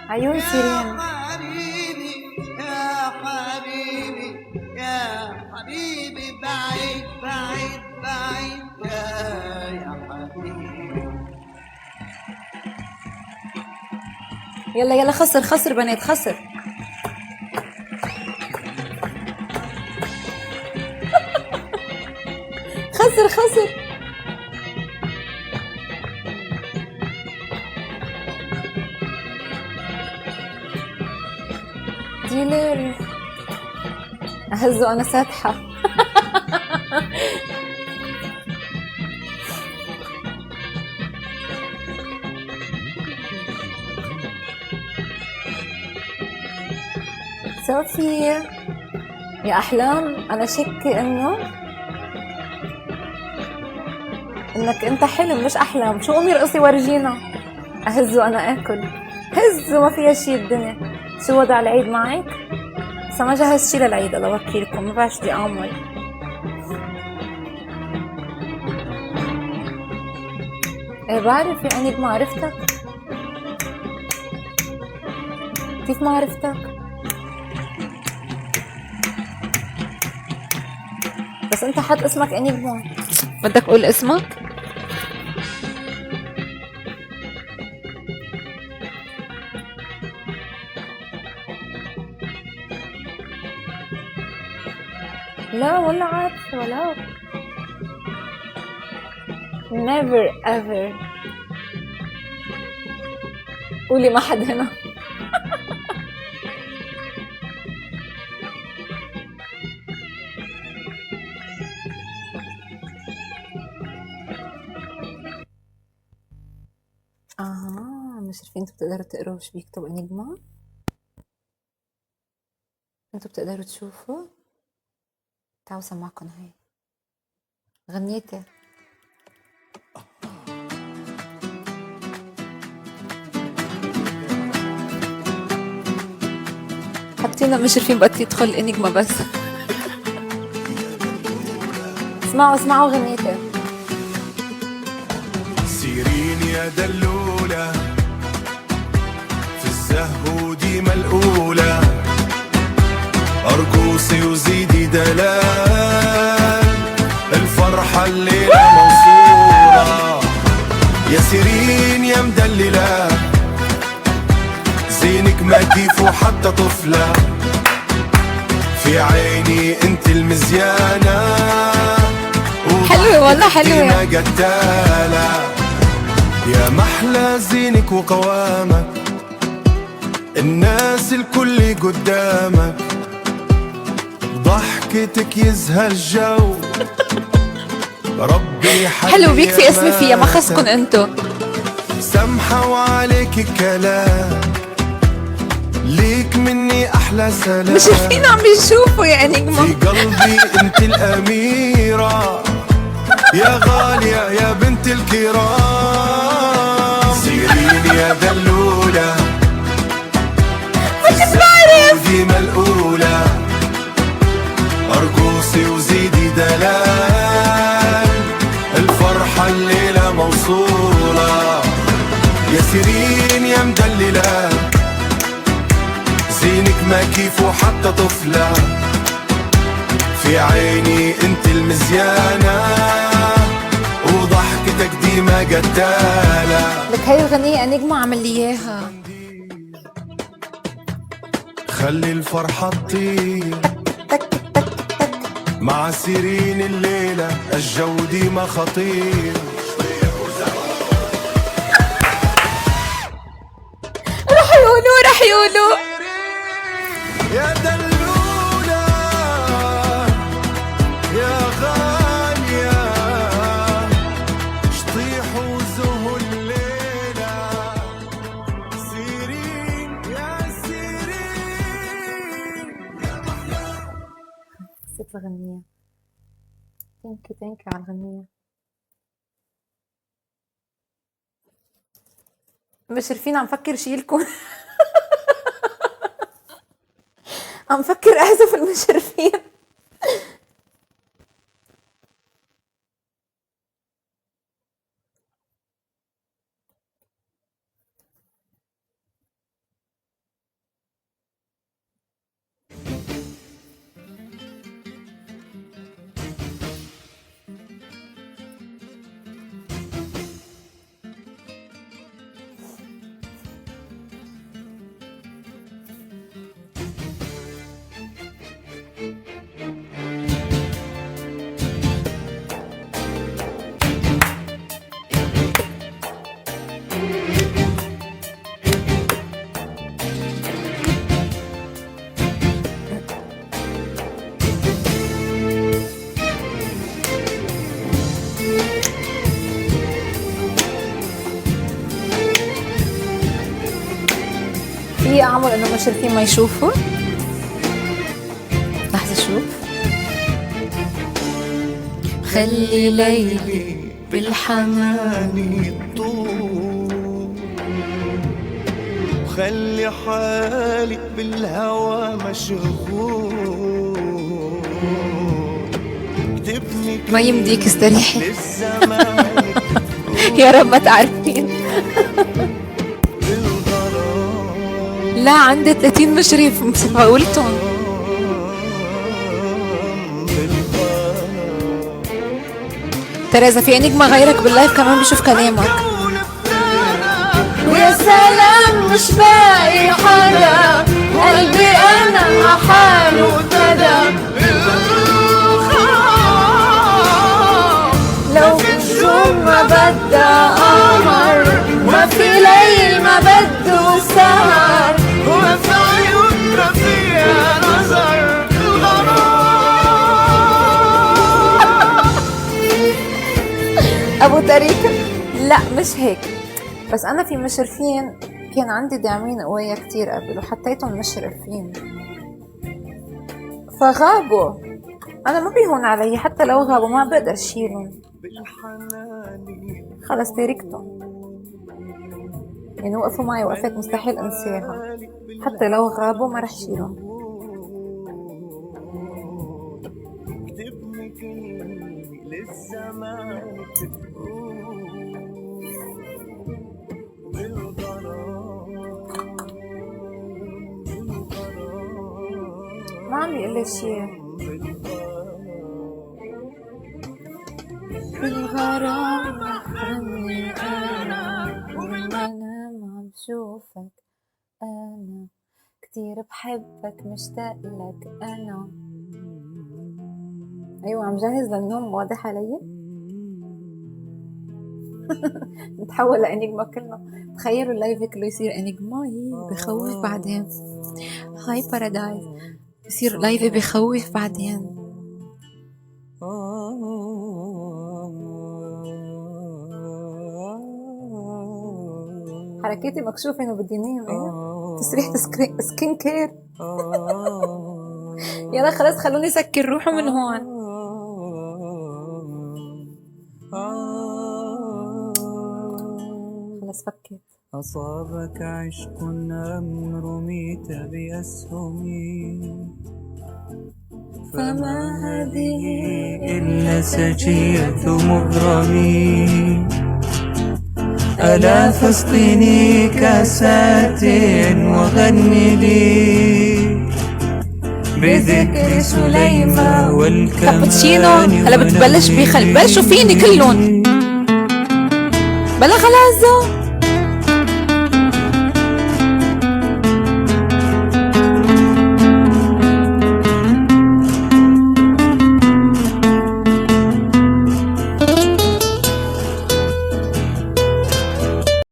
عيون سيرين. يا حبيبي يا حبيبي بعيد بعيد بعيد يا حبيبي. يلا يلا خسر خسر بنات خسر. خسر خسر. ديلر أهزه أنا ساتحة. صوفي يا أحلام، أنا شك إنك أنت حلم مش أحلام. شو قومي رقصي ورجينا. أهزه أنا آكل. هزه ما فيها شي الدنيا. شو وضع العيد معك؟ لسه ما جهزت شي للعيد الله وكيلكم. ما بعرف بدي أعمل. إيه بعرف يعني ما عرفتك. كيف ما عرفتك؟ بس انت حط اسمك اني بهون. بدك اقول اسمك؟ لا والله عارفة ولا never ever. قولي ما حد هنا. مش عارفين انتوا بتقدروا تقروا وش بيكتب انيجما؟ انتوا بتقدروا تشوفوا؟ تعالوا سمعكم هاي غنيتي. حطينا مش عارفين بقى تدخل انيجما بس. اسمعوا اسمعوا غنيتي. سيرين يا دلولة في الزهو ديما الأولى، أرقصي وزيدي دلال، الفرحة الليلة موصولة. يا سيرين يا مدللة، زينك ما كيفه حتى طفلة، في عيني انت المزيانة، حلوة والله حلوة. قتالة يا محلى زينك وقوامك، الناس الكل قدامك، ضحكتك يزهى الجو، ربي حلو بيكفي اسمي فيها ما خصكن انتو. سمحة وعليك الكلام، ليك مني احلى سلام، مش عارفين عم بيشوفوا يا انيجما. في قلبي انت الاميرة يا غالية يا بنت الكرام. سيرين يا دلولة مش بعرف ديما الأولى، أرقصي وزيدي دلال، الفرحة الليلة موصولة. يا سيرين يا مدللة، زينك ما كيفه حتى طفلة، في عيني انت المزيانة، وضحكتك ديما قتالة. لك هاي الغنية انيجما عمل لي اياها. خلي الفرحة تطير مع سيرين الليلة، الجو ديما خطير. رح يقولوا يا دلولة يا غالية، شطيح وزهو الليلة، سيرين يا سيرين يا محلى. نسيت الغنية. ثانك على الغنية. مش عارفين عم فكر شيلكم. عم فكر احذف المشرفين. في اعمل انه مشرفين ما يشوفوا. لحظة شوف. خلي ليلي بالحنان يطول، خلي حالي بالهوى مشغول، اكتبني ما يمديك استريحي. للزمان يا رب ما تعرفين. لا عندي 30 مشرف قولتهم. ترى اذا في انجما غيرك باللايف كمان بيشوف كلامك. ويا سلام مش باقي حدا، قلبي انا حاله ابتدى. لو النجوم ما بدها قمر، ما في ليل ما بده سهر، وفي عيوننا فيها نظر ابو تريكة. لا مش هيك، بس انا في مشرفين كان عندي داعمين قوية كتير قبل وحطيتهم مشرفين فغابوا. انا ما بيهون علي حتى لو غابوا، ما بقدر شيلهم، خلص تركتهم. يعني وقفوا معي وقفات مستحيل انساها، حتى لو غابوا ما رح شيلهم. ما عم بيقول لي شيء. بالغرام غني انا والمنام عم شوفك، انا كتير بحبك مشتاق لك انا. ايوه عم جهز للنوم، واضح علي. نتحول لانيجما كلنا. تخيلوا اللايف كله يصير انيجماي بخوف بعدين. هاي بارادايس يصير لايف بخوف بعدين. حركاتي مكشوفة انه بدي نام. تسريحة سكين كير. يلا خلاص خلوني سكر، روحوا من هون. خلاص فكيت. أصابك عشق أم رميت بأسهمي، فما هذه إلا سجية مغرمي. ألا فاسقني كاسات وغني لي بذكر سليمة والكمان. كابتشينو هلا بتبلش بلشوا فيني كلهم. بلا خلاص